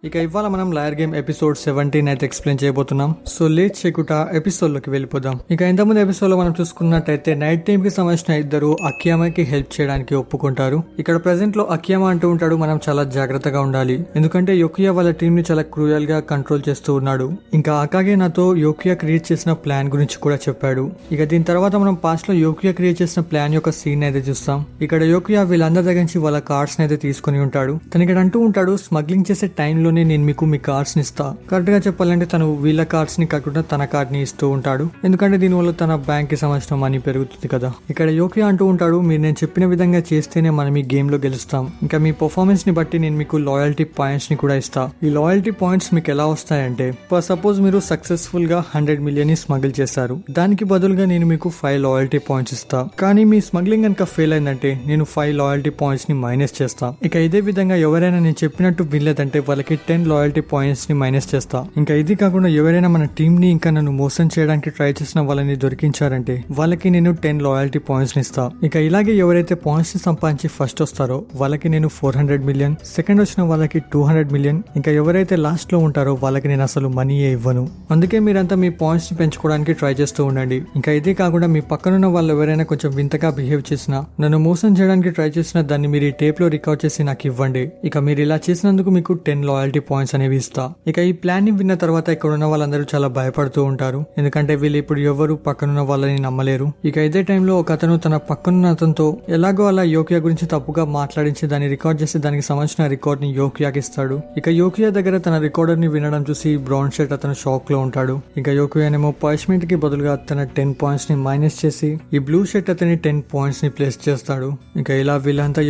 ఇక ఇవాళ మనం లాయర్ గేమ్ ఎపిసోడ్ 17 అయితే ఎక్స్ప్లెయిన్ చేయబోతున్నాం. సో లేట్ చేయకుండా ఎపిసోడ్ లోకి వెళ్ళిపోదాం. ఇక ఇంతకుముందు ఎపిసోడ్ లో మనం చూసుకున్నట్టయితే నైట్ టైం కి సంబంధించిన ఇద్దరు అకియామాకి హెల్ప్ చేయడానికి ఒప్పుకుంటారు. ఇక్కడ ప్రెసెంట్ లో అకియామా అంటూ ఉంటాడు, మనం చాలా జాగ్రత్తగా ఉండాలి, ఎందుకంటే యోకియా వాళ్ళ టీం ని చాలా క్రూయల్ గా కంట్రోల్ చేస్తూ ఉన్నాడు. ఇంకా అకాగే నాతో యోకియా క్రియేట్ చేసిన ప్లాన్ గురించి కూడా చెప్పాడు. ఇక దీని తర్వాత మనం పాస్ట్ లో యోకియా క్రియేట్ చేసిన ప్లాన్ యొక్క సీన్ అయితే చూస్తాం. ఇక్కడ యోకియా వీళ్ళందరి దగ్గర నుంచి వాళ్ళ కార్డ్స్ అయితే తీసుకుని ఉంటాడు. తను ఇక్కడ అంటూ ఉంటాడు, స్మగ్లింగ్ చేసే టైంలోనే నేను మీకు మీ కార్డ్స్ ని ఇస్తా. కరెక్ట్ గా చెప్పాలంటే తను వీళ్ళ కార్డ్స్ ని కాకుండా తన కార్డ్ ని ఇస్తూ ఉంటాడు, ఎందుకంటే దీనివల్ల తన బ్యాంక్ కి సంబంధించిన మనీ పెరుగుతుంది కదా. ఇక్కడ యోకియా అంటూ ఉంటాడు, మీరు నేను చెప్పిన విధంగా చేస్తేనే మనం ఈ గేమ్ లో గెలుస్తాం. ఇంకా మీ పర్ఫార్మెన్స్ ని బట్టి నేను మీకు లాయల్టీ పాయింట్స్ ని కూడా ఇస్తా. ఈ లాయల్టీ పాయింట్స్ మీకు ఎలా వస్తాయంటే, సపోజ్ మీరు సక్సెస్ఫుల్ గా 100 మిలియన్ ని స్మగిల్ చేశారు, దానికి బదులుగా నేను మీకు 5 లాయల్టీ పాయింట్స్ ఇస్తా. కానీ మీ స్మగ్లింగ్ కనుక ఫెయిల్ అయిందంటే నేను 5 లాయల్టీ పాయింట్స్ ని మైనస్ చేస్తా. ఇక ఇదే విధంగా ఎవరైనా నేను చెప్పినట్టు వినలేదంటే వాళ్ళకి 10 లాయల్టీ పాయింట్స్ ని మైనస్ చేస్తా. ఇంకా ఇది కాకుండా ఎవరైనా మన టీం ని ఇంకా నన్ను మోసం చేయడానికి ట్రై చేసిన వాళ్ళని దొరికించారంటే వాళ్ళకి నేను 10 లాయల్టీ పాయింట్స్ ని ఇస్తా. ఇక ఇలాగే ఎవరైతే పాయింట్స్ ని సంపాదించి ఫస్ట్ వస్తారో వాళ్ళకి నేను 400 మిలియన్, సెకండ్ వచ్చిన వాళ్ళకి 200 మిలియన్, ఇంకా ఎవరైతే లాస్ట్ లో ఉంటారో వాళ్ళకి నేను అసలు మనీయే ఇవ్వను. అందుకే మీరంతా మీ పాయింట్స్ ని పెంచుకోవడానికి ట్రై చేస్తూ ఉండండి. ఇంకా ఇదే కాకుండా మీ పక్కనున్న వాళ్ళు ఎవరైనా కొంచెం వింతగా బిహేవ్ చేసినా, నన్ను మోసం చేయడానికి ట్రై చేసినా దాన్ని మీరు ఈ టేప్ లో రికార్డ్ చేసి నాకు ఇవ్వండి. ఇక మీరు ఇలా చేసినందుకు మీకు 10 లాయల్టీ పాయింట్స్ అనేవి ఇస్తా. ఇక ఈ ప్లాన్ ని విన్న తర్వాత ఇక్కడ ఉన్న వాళ్ళందరూ చాలా భయపడుతూ ఉంటారు, ఎందుకంటే వీళ్ళు ఇప్పుడు ఎవరు పక్కనున్న వాళ్ళని నమ్మలేరు. ఇక ఇదే టైంలో ఒక అతను తన పక్కనున్న అతనితో ఎలాగో అలా యోకియా గురించి తప్పుగా మాట్లాడించి దాన్ని రికార్డ్ చేసి దానికి సంబంధించిన రికార్డ్ ని యోకియాకి ఇస్తాడు. ఇక యోకియా దగ్గర తన రికార్డర్ ని వినడం చూసి బ్రౌన్ షర్ట్ అతను షాక్ లో ఉంటాడు. ఇక యోకియానేమో పనిష్మెంట్ కి బదులుగా తన 10 పాయింట్స్ ని మైనస్ చేసి ఈ బ్లూ షర్ట్ అతని 10 పాయింట్స్ ని ప్లేస్ చేస్తాడు. ఇక ఇలా వీళ్ళంతా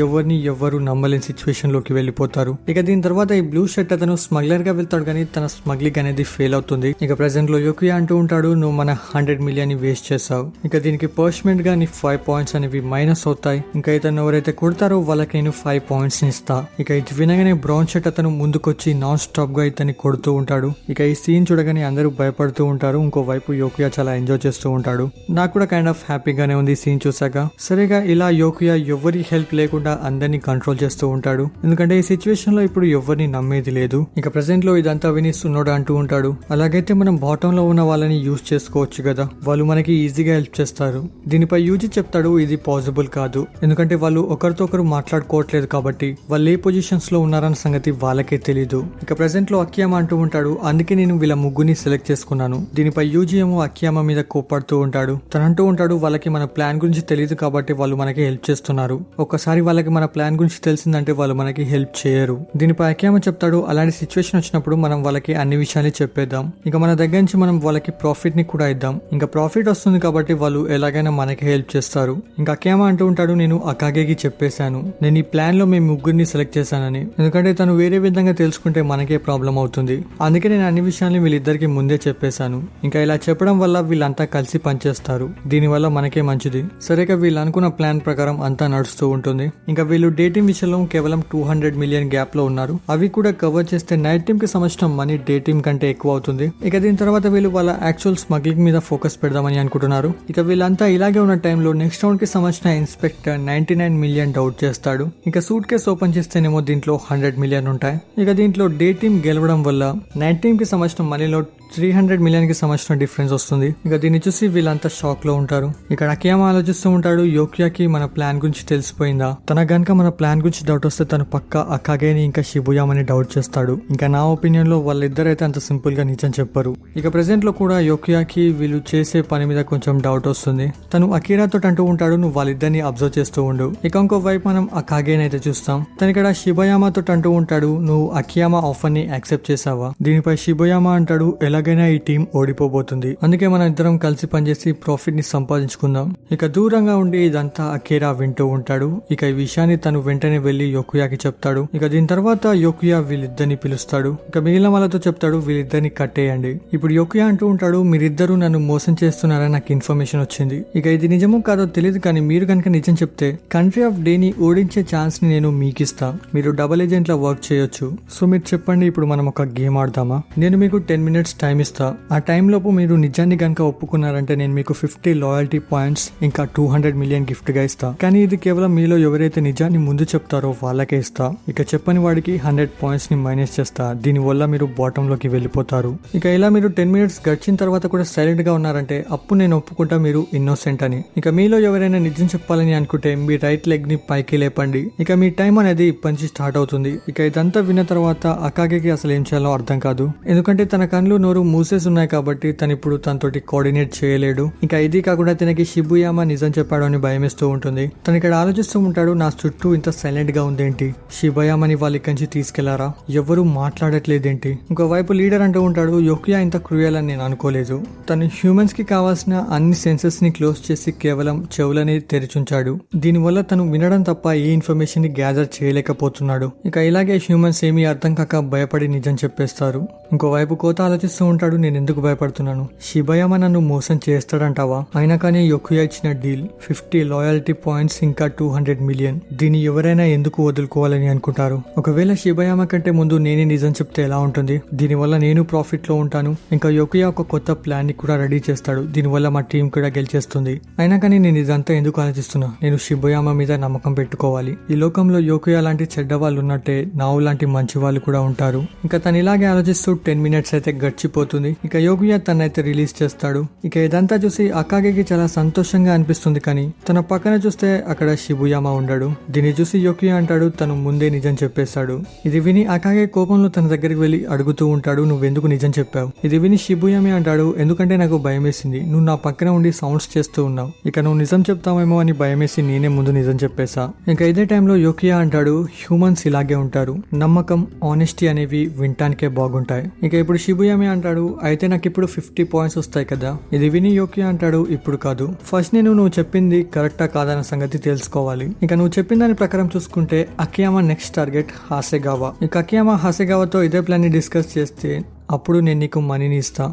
ఎవరు నమ్మలేని సిచ్యువేషన్ లోకి వెళ్ళిపోతారు. ఇక దీని తర్వాత ఈ బ్లూ షర్ట్ అతను స్మగ్లర్ గా వెళ్తాడు, కానీ తన స్మగ్లింగ్ అనేది ఫెయిల్ అవుతుంది. ఇక ప్రెసెంట్ లో యోకియా అంటూ ఉంటాడు, నువ్వు మన 100 మిలియన్ ని వేస్ట్ చేసావు. ఇక దీనికి పనిష్మెంట్ గా నీ 5 పాయింట్స్ అనేవి మైనస్ అవుతాయి. ఇంకా ఇతను ఎవరైతే కొడతారో వాళ్ళకి నేను 5 పాయింట్స్ ని ఇస్తా. ఇక ఇది వినగానే బ్రౌన్ షర్ట్ అతను ముందుకొచ్చి నాన్ స్టాప్ గా ఇతన్ని కొడుతూ ఉంటాడు. ఇక ఈ సీన్ చూడగానే అందరూ భయపడుతూ ఉంటారు. ఇంకోవైపు యోకియా చాలా ఎంజాయ్ చేస్తూ ఉంటాడు. నాకు కూడా కైండ్ ఆఫ్ హ్యాపీగానే ఉంది ఈ సీన్ చూసాక. సరిగా ఇలా యోకియా ఎవరి హెల్ప్ లేకుండా అందరినీ కంట్రోల్ చేస్తూ ఉంటాడు, ఎందుకంటే ఈ సిచ్యువేషన్ లో ఇప్పుడు ఎవరిని నమ్మేది లేదు. ఇక ప్రెసెంట్ లో ఇదంతా విని సునోడా అంటూ ఉంటాడు, అలాగైతే మనం బాటమ్ లో ఉన్న వాళ్ళని యూజ్ చేసుకోవచ్చు కదా, వాళ్ళు మనకి ఈజీగా హెల్ప్ చేస్తారు. దీనిపై యూజీ చెప్తాడు, ఇది పాసిబుల్ కాదు, ఎందుకంటే వాళ్ళు ఒకరితో ఒకరు మాట్లాడుకోవట్లేదు కాబట్టి వాళ్ళు ఏ పొజిషన్స్ లో ఉన్నారన్న సంగతి వాళ్ళకే తెలీదు. ఇక ప్రెసెంట్ లో అకియామా అంటూ ఉంటాడు, అందుకే నేను వీళ్ళ ముగ్గురిని సెలెక్ట్ చేసుకున్నాను. దీనిపై యూజీ ఏమో అకియామా మీద కోపడుతూ ఉంటాడు. తను అంటూ ఉంటాడు, వాళ్ళకి మన ప్లాన్ గురించి తెలియదు కాబట్టి వాళ్ళు మనకి హెల్ప్ చేస్తున్నారు. ఒక్కసారి వాళ్ళకి మన ప్లాన్ గురించి తెలిసిందంటే వాళ్ళు మనకి హెల్ప్ చేయరు. దీనిపై అకియామా చెప్తాడు, అలాంటి సిచ్యువేషన్ వచ్చినప్పుడు మనం వాళ్ళకి అన్ని విషయాలు చెప్పేద్దాం. ఇంకా మన దగ్గర నుంచి మనం వాళ్ళకి ప్రాఫిట్ ని కూడా ఇద్దాం. ఇంకా ప్రాఫిట్ వస్తుంది కాబట్టి వాళ్ళు ఎలాగైనా మనకి హెల్ప్ చేస్తారు. ఇంకా అకియామా అంటూ ఉంటాడు, నేను అకాగేకి చెప్పేశాను నేను ఈ ప్లాన్ లో మేము ముగ్గురిని సెలెక్ట్ చేశానని, ఎందుకంటే తను వేరే విధంగా తెలుసుకుంటే మనకే ప్రాబ్లం అవుతుంది. అందుకే నేను అన్ని విషయాన్ని వీళ్ళిద్దరికి ముందే చెప్పేశాను. ఇంకా ఇలా చెప్పడం వల్ల వీళ్ళంతా కలిసి పనిచేస్తారు, దీనివల్ల మనకే మంచిది. సరేగా వీళ్ళు అనుకున్న ప్లాన్ ప్రకారం అంతా నడుస్తూ ఉంటుంది. ఇంకా వీళ్ళు డేటింగ్ విషయంలో కేవలం 200 మిలియన్ గ్యాప్ లో ఉన్నారు. అవి కూడా కవర్ చేస్తే నైట్ టీమ్ కి సంబంధించిన మనీ డే టీమ్ కంటే ఎక్కువ అవుతుంది. ఇక దీని తర్వాత వీళ్ళు వాళ్ళ యాక్చువల్ స్మగ్లింగ్ మీద ఫోకస్ పెడదామని అనుకుంటున్నారు. ఇక వీళ్ళంతా ఇలాగే ఉన్న టైంలో నెక్స్ట్ రౌండ్ కి సంబంధించిన ఇన్స్పెక్టర్ 99 మిలియన్ డౌట్ చేస్తాడు. ఇక సూట్ కేసు ఓపెన్ చేస్తేనేమో దీంట్లో 100 మిలియన్ ఉంటాయి. ఇక దీంట్లో డే టీమ్ గెలవడం వల్ల నైట్ టీమ్ కి సంబంధించిన మనీలో 300 మిలియన్ కి సంబంధించిన డిఫరెన్స్ వస్తుంది. ఇక దీన్ని చూసి వీళ్ళంతా షాక్ లో ఉంటారు. ఇక్కడ అకియామా ఆలోచిస్తూ ఉంటాడు, యోకియాకి మన ప్లాన్ గురించి తెలిసిపోయిందా, తన గనక మన ప్లాన్ గురించి డౌట్ వస్తే తను పక్క అకాగేని ఇంకా షిబుయామని డౌట్ చేస్తాడు. ఇంకా నా ఒపీనియన్ లో వాళ్ళిద్దరైతే అంత సింపుల్ గా నిజం చెప్పరు. ఇక ప్రెసెంట్ లో కూడా యోకియాకి వీళ్ళు చేసే పని మీద కొంచెం డౌట్ వస్తుంది. తను అకీరాతో అంటూ ఉంటాడు, నువ్వు వాళ్ళిద్దరిని అబ్జర్వ్ చేస్తూ ఉండు. ఇక ఇంకో వైపు మనం అకాగేని అయితే చూస్తాం. తను ఇక్కడ షిబయామాతో అంటూ ఉంటాడు, నువ్వు అకియామా ఆఫర్ ని యాక్సెప్ట్ చేసావా. దీనిపై షిబయామా అంటాడు, ఎలాగైనా ఈ టీం ఓడిపోబోతుంది, అందుకే మనం ఇద్దరం కలిసి పనిచేసి ప్రాఫిట్ ని సంపాదించుకుందాం. ఇక దూరంగా ఉండి ఇదంతా అకీరా వింటూ ఉంటాడు. ఇక ఈ విషయాన్ని తను వెంటనే వెళ్లి యోకుయాకి చెప్తాడు. ఇక దీని తర్వాత యోకుయా వీళ్ళిద్దరిని పిలుస్తాడు. ఇక మిగిలిన వాళ్ళతో చెప్తాడు, వీళ్ళిద్దరిని కట్టేయండి. ఇప్పుడు యోకుయా అంటూ ఉంటాడు, మీరిద్దరూ నన్ను మోసం చేస్తున్నారని నాకు ఇన్ఫర్మేషన్ వచ్చింది. ఇక ఇది నిజమో కాదో తెలియదు, కానీ మీరు కనుక నిజం చెప్తే కంట్రీ ఆఫ్ డే ని ఓడించే ఛాన్స్ ని నేను మీకు ఇస్తా. మీరు డబుల్ ఏజెంట్ లా వర్క్ చేయొచ్చు. సో మీరు చెప్పండి, ఇప్పుడు మనం ఒక గేమ్ ఆడదామా? నేను మీకు 10 మినిట్స్ టైం ఇస్తా. ఆ టైం లోపు మీరు నిజాన్ని గనక ఒప్పుకున్నారంటే నేను మీకు 50 లాయల్టీ పాయింట్స్ ఇంకా 200 మిలియన్ గిఫ్ట్ గా ఇస్తా. కానీ ఇది కేవలం మీలో ఎవరైతే నిజాన్ని ముందు చెప్తారో వాళ్ళకే ఇస్తా. ఇక చెప్పని వాడికి 100 పాయింట్స్ ని మైనస్ చేస్తా. దీని వల్ల మీరు బాటమ్ లోకి వెళ్ళిపోతారు. ఇక ఇలా మీరు 10 మినిట్స్ గడిచిన తర్వాత కూడా సైలెంట్ గా ఉన్నారంటే అప్పుడు నేను ఒప్పుకుంటా మీరు ఇన్నోసెంట్ అని. ఇక మీలో ఎవరైనా నిజం చెప్పాలని అనుకుంటే మీ రైట్ లెగ్ ని పైకి లేపండి. ఇక మీ టైం అనేది ఇప్పటి నుంచి స్టార్ట్ అవుతుంది. ఇక ఇదంతా విన్న తర్వాత అకాగేకి అసలు ఏం చేయాలో అర్థం కాదు. ఎందుకంటే తన కళ్ళు నోరు మూసేసి ఉన్నాయి కాబట్టి తను ఇప్పుడు తనతోటి కోఆర్డినేట్ చేయలేడు. ఇక ఇది కాకుండా తనకి షిబుయామా నిజం చెప్పాడు అని భయమేస్తూ ఉంటుంది. తను ఇక్కడ ఆలోచిస్తూ ఉంటాడు, నా చుట్టూ ఇంత సైలెంట్ గా ఉందేంటి, షిబుయామాని వాళ్ళ ఇక్కడి నుంచి తీసుకెళ్లారా, ఎవరు మాట్లాడట్లేదేంటి. ఇంకోవైపు లీడర్ అంటూ ఉంటాడు, యొకియా ఇంత క్రూయల్ అని నేను అనుకోలేదు. తను హ్యూమన్స్ కి కావాల్సిన అన్ని సెన్సెస్ ని క్లోజ్ చేసి కేవలం చెవులని తెరిచుంచాడు. దీనివల్ల తను వినడం తప్ప ఏ ఇన్ఫర్మేషన్ ని గ్యాదర్ చేయలేకపోతున్నాడు. ఇక ఇలాగే హ్యూమన్స్ ఏమీ అర్థం కాక భయపడి నిజం చెప్పేస్తారు. ఇంకోవైపు కోత ఆలోచిస్తూ ఉంటాడు, నేను ఎందుకు భయపడుతున్నాను, షిబయామా నన్ను మోసం చేస్తాడంటావా. అయినా కానీ యొకియా ఇచ్చిన డీల్ 50 లాయల్టీ పాయింట్స్ ఇంకా 200 మిలియన్, దీన్ని ఎవరైనా ఎందుకు వదులుకోవాలని అనుకుంటారు. ఒకవేళ షిబయామా కంటే ముందు నేనే నిజం చెప్తే ఎలా ఉంటుంది, దీనివల్ల నేను ప్రాఫిట్ లో ఉంటాను. ఇంకా యొకియా ఒక కొత్త ప్లాన్ ని కూడా రెడీ చేస్తాడు, దీనివల్ల మా టీం కూడా గెలిచేస్తుంది. అయినా కానీ నేను ఇదంతా ఎందుకు ఆలోచిస్తున్నా, నేను షిబయామా మీద నమ్మకం పెట్టుకోవాలి. ఈ లోకంలో యొకియా లాంటి చెడ్డ వాళ్ళు ఉన్నట్టే నావు లాంటి మంచి వాళ్ళు కూడా ఉంటారు. ఇంకా తను ఇలాగే ఆలోచిస్తూ 10 మినిట్స్ అయితే గడిచిపోతుంది. ఇక యొకియా తనైతే రిలీజ్ చేస్తాడు. ఇక ఇదంతా చూసి అకాగేకి చాలా సంతోషంగా అనిపిస్తుంది. కానీ తన పక్కన చూస్తే అక్కడ షిబుయామా ఉండడు. దీన్ని చూసి యొకియా అంటాడు, తను ముందే నిజం చెప్పేశాడు. ఇది విని అకాగే కోపంలో తన దగ్గరికి వెళ్లి అడుగుతూ ఉంటాడు, నువ్వెందుకు నిజం చెప్పావు. ఇది విని షిబుయామే అంటాడు, ఎందుకంటే నాకు భయం వేసింది, నువ్వు నా పక్కన ఉండి సౌండ్స్ చేస్తూ ఉన్నావు. ఇక నువ్వు నిజం చెప్తావేమో అని భయమేసి నేనే ముందు నిజం చెప్పేశా. ఇంకా ఇదే టైంలో యొకియా అంటాడు, హ్యూమన్స్ ఇలాగే ఉంటారు, నమ్మకం ఆనెస్టీ అనేవి వినటానికే బాగుంటాయి. ఇక ఇప్పుడు షిబుయామే అంటాడు, అయితే నాకు ఇప్పుడు 50 పాయింట్స్ వస్తాయి కదా. ఇది విని యొకియా అంటాడు, ఇప్పుడు కాదు, ఫస్ట్ నువ్వు చెప్పింది కరెక్టా కాదన్న సంగతి తెలుసుకోవాలి. ఇక నువ్వు చెప్పిన దాని ప్రకారం చూసుకుంటే అకియామా నెక్స్ట్ టార్గెట్ హాసెగావా. ఇక అకియామా హాసెగావాతో ఇదే ప్లాన్ ని డిస్కస్ చేస్తే అప్పుడు నేను నీకు మనీని ఇస్తా,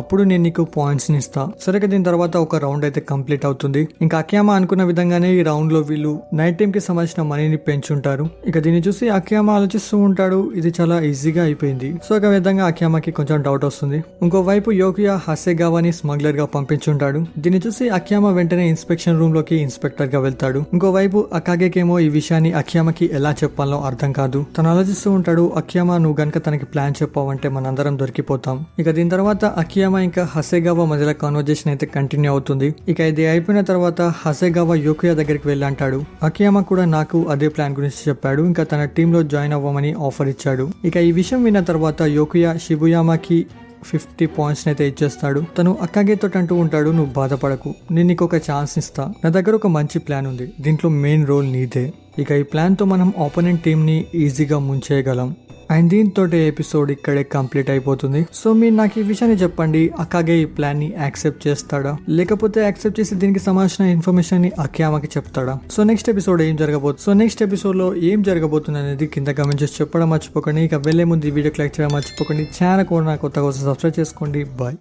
అప్పుడు నేను నీకు పాయింట్స్ ని ఇస్తా. సరే, దీని తర్వాత ఒక రౌండ్ అయితే కంప్లీట్ అవుతుంది. ఇంకా అకియామా అనుకున్న విధంగానే ఈ రౌండ్ లో వీళ్ళు నైట్ టైం కి సంబంధించిన మనీని పెంచుంటారు. ఇక దీన్ని చూసి అకియామా ఆలోచిస్తూ ఉంటాడు, ఇది చాలా ఈజీగా అయిపోయింది. సో ఒక విధంగా అకియామాకి కొంచెం డౌట్ వస్తుంది. ఇంకోవైపు యొకియా హసెగావాని స్మగ్లర్ గా పంపించుంటాడు. దీన్ని చూసి అకియామా వెంటనే ఇన్స్పెక్షన్ రూమ్ లోకి ఇన్స్పెక్టర్ గా వెళ్తాడు. ఇంకోవైపు అకాగేకేమో ఈ విషయాన్ని అకియామాకి ఎలా చెప్పాలో అర్థం కాదు. తను ఆలోచిస్తూ ఉంటాడు, అకియామా నువ్వు గనక తనకి ప్లాన్ చెప్పావంటే మనందరం దొరికిపోతాం. ఇక దీని తర్వాత అకియామా ఇంకా హసెగావా మధ్యలో కాన్వర్జేషన్ అయితే కంటిన్యూ అవుతుంది. ఇక ఇది అయిపోయిన తర్వాత హసెగావా యొకియా దగ్గరికి వెళ్ళి అంటాడు, అకియామా కూడా నాకు అదే ప్లాన్ గురించి చెప్పాడు, ఇంకా తన టీంలో జాయిన్ అవ్వమని ఆఫర్ ఇచ్చాడు. ఇక ఈ విషయం విన్న తర్వాత యొకియా షిబుయామాకి 50 పాయింట్స్ అయితే ఇచ్చేస్తాడు. తను అకాగేతో అంటూ ఉంటాడు, నువ్వు బాధపడకు, నేను నీకు ఒక ఛాన్స్ ఇస్తా, నా దగ్గర ఒక మంచి ప్లాన్ ఉంది, దీంట్లో మెయిన్ రోల్ నీదే. ఇక ఈ ప్లాన్ తో మనం ఆపోనెంట్ టీమ్ ని ఈజీగా ముంచేయగలం. అండ్ దీంతో ఎపిసోడ్ ఇక్కడే కంప్లీట్ అయిపోతుంది. సో మీరు నాకు ఈ విషయాన్ని చెప్పండి, అకాగే ఈ ప్లాన్ ని యాక్సెప్ట్ చేస్తాడా, లేకపోతే యాక్సెప్ట్ చేసి దీనికి సంబంధించిన ఇన్ఫర్మేషన్ ని అకియామాకి చెప్తాడా. సో నెక్స్ట్ ఎపిసోడ్ లో ఏం జరగబోతుంది అనేది కింద కమెంట్ చేసి చెప్పడం మర్చిపోకండి. ఇక వెళ్లే ముందు ఈ వీడియోకి లైక్ చేయడం మర్చిపోకండి. ఛానల్ కూడా నాకు కొత్తగా సబ్స్క్రైబ్ చేసుకోండి. బాయ్.